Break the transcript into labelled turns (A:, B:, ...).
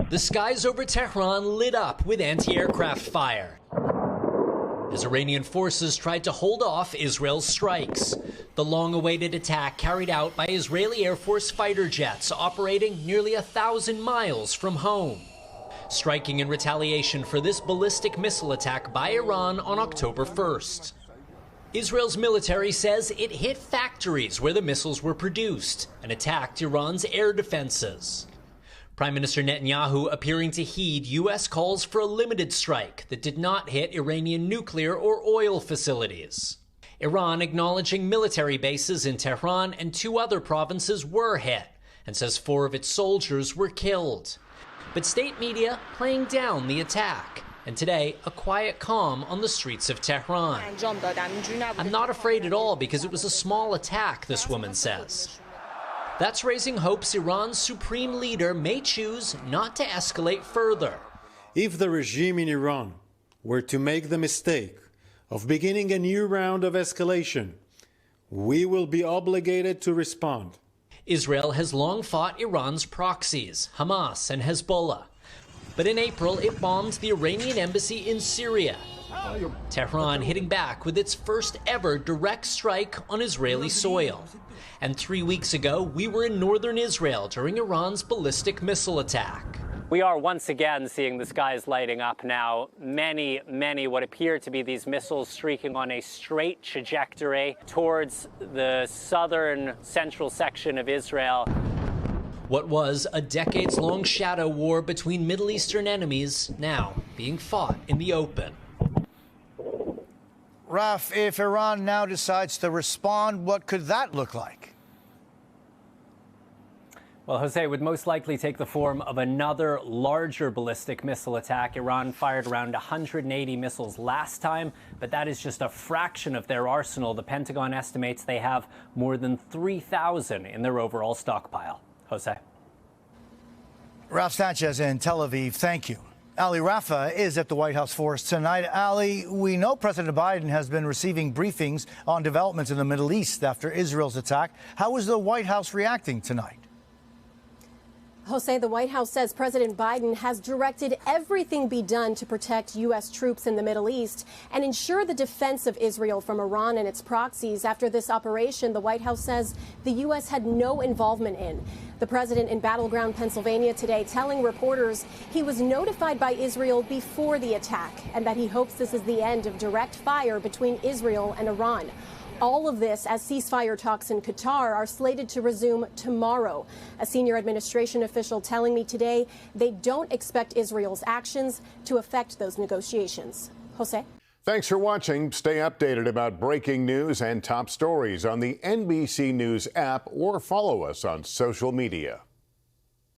A: The skies over Tehran lit up with anti-aircraft fire as Iranian forces tried to hold off Israel's strikes. The long-awaited attack carried out by Israeli Air Force fighter jets operating nearly 1,000 miles from home, striking in retaliation for this ballistic missile attack by Iran on October 1st. Israel's military says it hit factories where the missiles were produced and attacked Iran's air defenses. Prime Minister Netanyahu appearing to heed U.S. calls for a limited strike that did not hit Iranian nuclear or oil facilities. Iran acknowledging military bases in Tehran and 2 other provinces were hit and says 4 of its soldiers were killed. But state media playing down the attack. And today, a quiet calm on the streets of Tehran. I'm not afraid at all because it was a small attack, this woman says. That's raising hopes Iran's supreme leader may choose not to escalate further.
B: If the regime in Iran were to make the mistake of beginning a new round of escalation, we will be obligated to respond.
A: Israel has long fought Iran's proxies, Hamas and Hezbollah. But in April, it bombed the Iranian embassy in Syria. Tehran hitting back with its first ever direct strike on Israeli soil. And 3 weeks ago, we were in northern Israel during Iran's ballistic missile attack.
C: We are once again seeing the skies lighting up now. Many what appear to be these missiles streaking on a straight trajectory towards the southern central section of Israel.
A: What was a decades-long shadow war between Middle Eastern enemies now being fought in the open.
D: Raf, if Iran now decides to respond, what could that look like?
C: Well, Jose, it would most likely take the form of another larger ballistic missile attack. Iran fired around 180 missiles last time, but that is just a fraction of their arsenal. The Pentagon estimates they have more than 3,000 in their overall stockpile. Jose.
D: Raf Sanchez in Tel Aviv, thank you. Allie, Raffa is at the White House for us tonight. Allie, we know President Biden has been receiving briefings on developments in the Middle East after Israel's attack. How is the White House reacting tonight?
E: Jose, the White House says President Biden has directed everything be done to protect U.S. troops in the Middle East and ensure the defense of Israel from Iran and its proxies. After this operation, the White House says the U.S. had no involvement in. The president in battleground Pennsylvania today telling reporters he was notified by Israel before the attack and that he hopes this is the end of direct fire between Israel and Iran. All of this as ceasefire talks in Qatar are slated to resume tomorrow. A senior administration official telling me today they don't expect Israel's actions to affect those negotiations. Jose?
F: Thanks for watching. Stay updated about breaking news and top stories on the NBC News app or follow us on social media.